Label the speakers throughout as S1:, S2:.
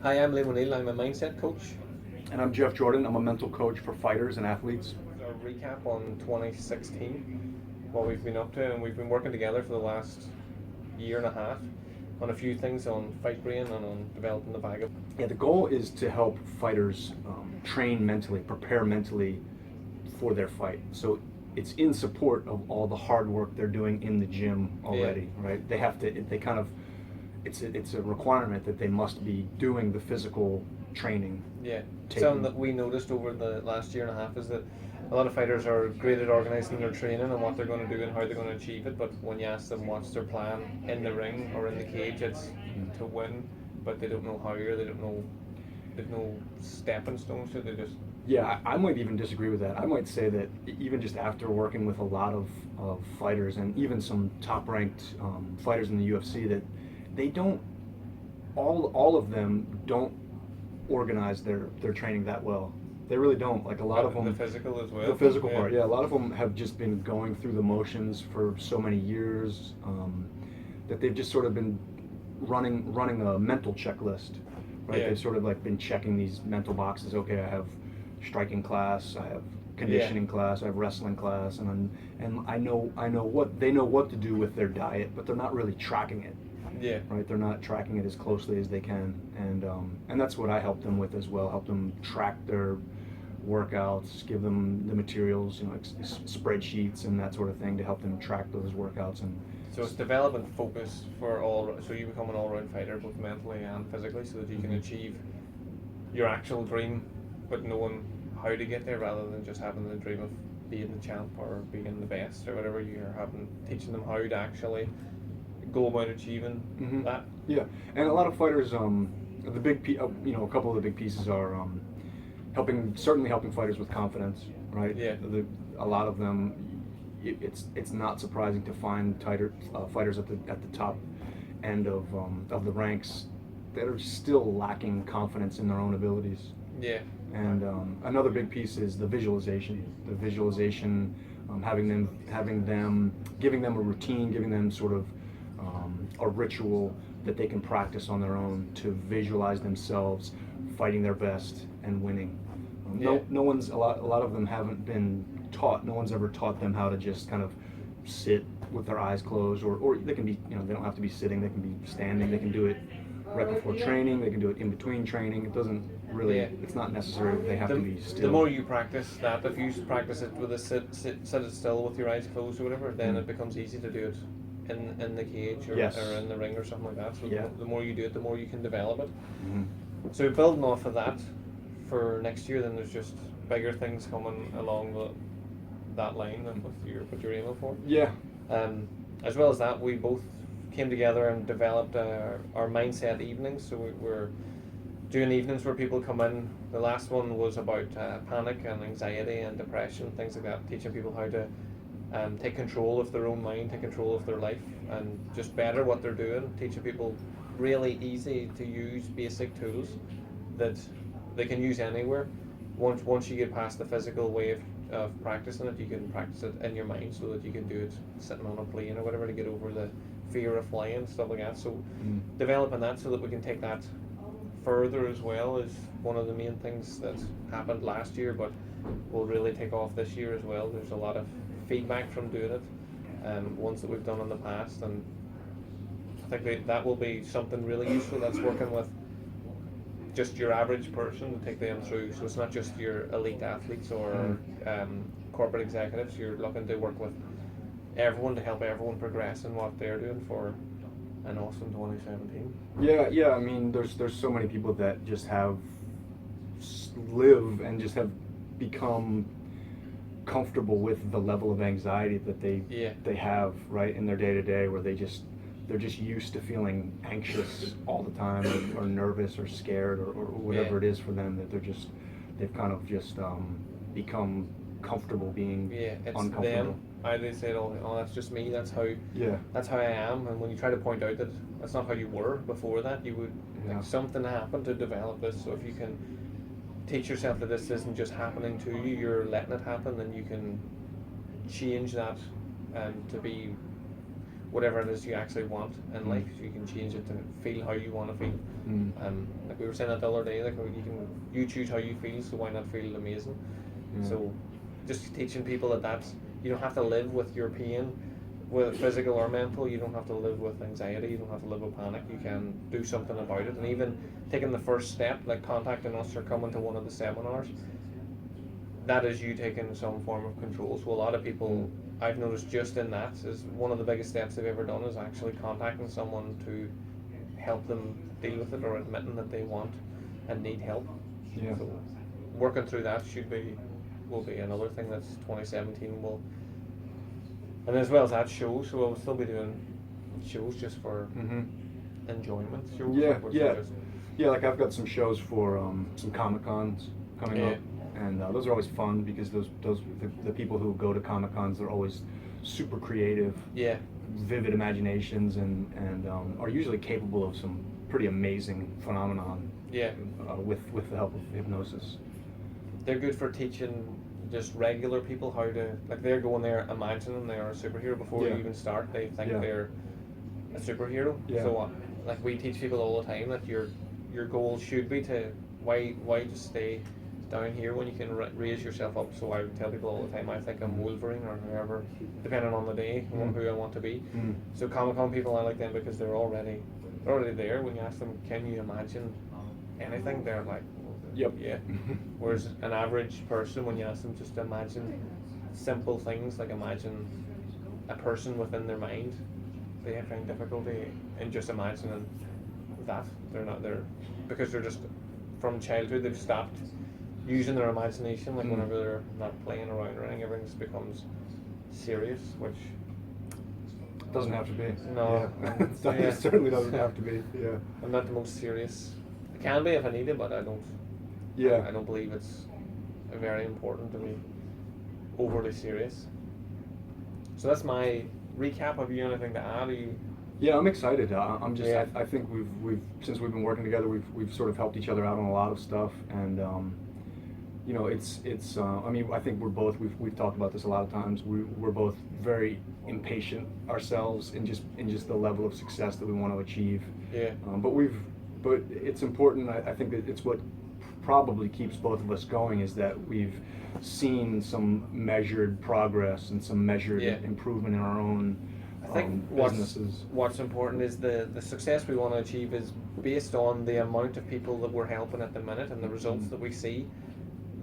S1: Hi, I'm Neill. I'm a mindset coach.
S2: And I'm Jeff Jordan. I'm a mental coach for fighters and athletes.
S1: A recap on 2016, what we've been up to, and we've been working together for the last year and a half on a few things on fight brain and on developing the bag of.
S2: Yeah, the goal is to help fighters train mentally, prepare mentally for their fight. So it's in support of all the hard work they're doing in the gym already, right? They have to. They kind of. It's a requirement that they must be doing the physical training.
S1: Yeah, something that we noticed over the last year and a half is that a lot of fighters are great at organising their training and what they're going to do and how they're going to achieve it, but when you ask them what's their plan in the ring or in the cage, it's to win, but they don't know how, or they've no stepping stones, so they just.
S2: Yeah, I might even disagree with that. I might say that even just after working with a lot of fighters and even some top ranked fighters in the UFC, that they don't, all of them don't organize their training that well. They really don't. Like a lot of them.
S1: The physical as well.
S2: The physical part, yeah. A lot of them have just been going through the motions for so many years that they've just sort of been running a mental checklist, right?
S1: Yeah.
S2: They've sort of like been checking these mental boxes. Okay, I have striking class, I have conditioning class, I have wrestling class, and I know what they know what to do with their diet, but they're not really tracking it.
S1: Yeah.
S2: Right, they're not tracking it as closely as they can, and that's what I help them with as well. Help them track their workouts, give them the materials, spreadsheets and that sort of thing to help them track those workouts. And
S1: so it's developing focus for all, so you become an all-round fighter both mentally and physically, so that you can achieve your actual dream, but knowing how to get there rather than just having the dream of being the champ or being the best or whatever. You're teaching them how to actually go about achieving that.
S2: Yeah, and a lot of fighters, the big, a couple of the big pieces are certainly helping fighters with confidence, right?
S1: Yeah.
S2: A lot of them, it's not surprising to find fighters at the top end of the ranks that are still lacking confidence in their own abilities.
S1: Yeah.
S2: And another big piece is the visualization. The visualization, having them, giving them a routine, giving them sort of a ritual that they can practice on their own to visualize themselves fighting their best and winning. No one's a lot of them haven't been taught. No one's ever taught them how to just kind of sit with their eyes closed, or they can be, they don't have to be sitting. They can be standing. They can do it right before training. They can do it in between training. It doesn't really. It's not necessary that they have to be still.
S1: The more you practice that, if you practice it with a sit it still with your eyes closed or whatever, then it becomes easy to do it in the cage or in the ring or something like that. So the more you do it, the more you can develop it. So building off of that for next year, then there's just bigger things coming along that line with what you're aiming for.
S2: Yeah.
S1: As well as that, we both came together and developed our mindset evenings. So we're doing evenings where people come in. The last one was about panic and anxiety and depression, things like that, teaching people how to take control of their own mind, take control of their life, and just better what they're doing, teaching people really easy to use basic tools that they can use anywhere. Once you get past the physical way of practicing it, you can practice it in your mind so that you can do it sitting on a plane or whatever to get over the fear of flying, stuff like that. So developing that so that we can take that further as well is one of the main things that happened last year, but will really take off this year as well. There's a lot of feedback from doing it, ones that we've done in the past, and I think that will be something really useful. That's working with just your average person to take them through. So it's not just your elite athletes or corporate executives. You're looking to work with everyone to help everyone progress in what they're doing for an awesome 2017.
S2: Yeah. I mean, there's so many people that just live and just have become comfortable with the level of anxiety that they have right in their day to day, where they're just used to feeling anxious all the time, or nervous or scared or whatever it is for them, that they've kind of just become comfortable being uncomfortable.
S1: Them. They say, oh, that's just me. That's how I am. And when you try to point out that that's not how you were before that, you would something happened to develop this. So if you can teach yourself that this isn't just happening to you, you're letting it happen, then you can change that to be whatever it is you actually want in life. So you can change it to feel how you want to feel. Like we were saying that the other day, like you choose how you feel, so why not feel amazing? So just teaching people that you don't have to live with your pain, with physical or mental. You don't have to live with anxiety. You don't have to live with panic. You can do something about it, and even taking the first step, like contacting us or coming to one of the seminars, that is you taking some form of control. So a lot of people, I've noticed just in that, is one of the biggest steps they've ever done is actually contacting someone to help them deal with it, or admitting that they want and need help.
S2: Yeah.
S1: So working through that will be another thing that's 2017 will. And as well as that, shows, so I'll still be doing shows just for enjoyment shows.
S2: Yeah,
S1: which
S2: yeah.
S1: are just,
S2: Yeah, like I've got some shows for some Comic-Cons coming up, and those are always fun because the people who go to Comic-Cons, they're always super creative, vivid imaginations, and are usually capable of some pretty amazing phenomenon. With the help of hypnosis.
S1: They're good for teaching just regular people how to, like, they're going there imagining they're a superhero before you even start. They think they're a superhero. So like we teach people all the time that your goal should be to why just stay down here when you can raise yourself up. So I tell people all the time, I think I'm Wolverine or whoever, depending on the day, who I want to be. So Comic-Con people, I like them because they're already there. When you ask them, can you imagine anything, they're like, yeah. Whereas an average person, when you ask them just to imagine simple things, like imagine a person within their mind, they find difficulty in just imagining that. They're not there because they're just, from childhood they've stopped using their imagination. Like whenever they're not playing around or anything, everything just becomes serious, which
S2: doesn't have to be.
S1: No,
S2: it certainly doesn't have to be. Yeah,
S1: I'm not the most serious. It can be if I need it, but I don't. I don't believe it's very important to be overly serious. So that's my recap. Have you anything to add?
S2: Yeah, I'm excited. I'm just. I think we've since we've been working together, we've sort of helped each other out on a lot of stuff, and you know, it's. I mean, I think we've talked about this a lot of times. We're both very impatient ourselves in just the level of success that we want to achieve. But it's important. I think that it's what probably keeps both of us going, is that we've seen some measured progress and some measured improvement in our own businesses.
S1: What's important is the success we want to achieve is based on the amount of people that we're helping at the minute and the results that we see.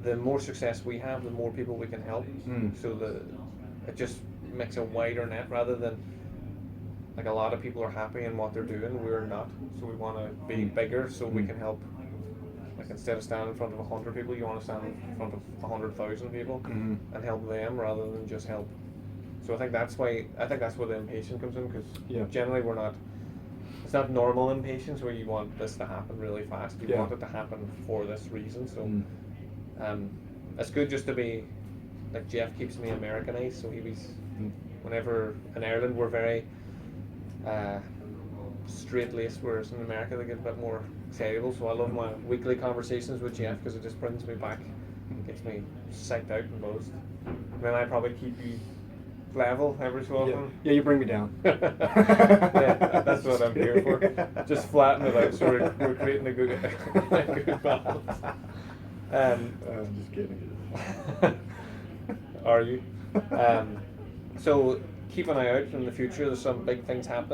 S1: The more success we have, the more people we can help. So it just makes a wider net, rather than like a lot of people are happy in what they're doing, we're not. So we want to be bigger so we can help. Like instead of standing in front of 100 people, you want to stand in front of 100,000 people and help them rather than just help. So I think that's where the impatience comes in, because generally we're not. It's not normal impatience where you want this to happen really fast. You want it to happen for this reason. So it's good just to be like Jeff keeps me Americanized. So he was whenever in Ireland we're very straight-laced, whereas in America they get a bit more excitable. So I love my weekly conversations with Jeff because it just brings me back, gets me psyched out and buzzed. And then I probably keep you level every so often.
S2: Yeah, you bring me down.
S1: That's what I'm here for. Just flatten it out so we're creating a good balance.
S2: I'm just kidding.
S1: Are you? So keep an eye out in the future. There's some big things happening.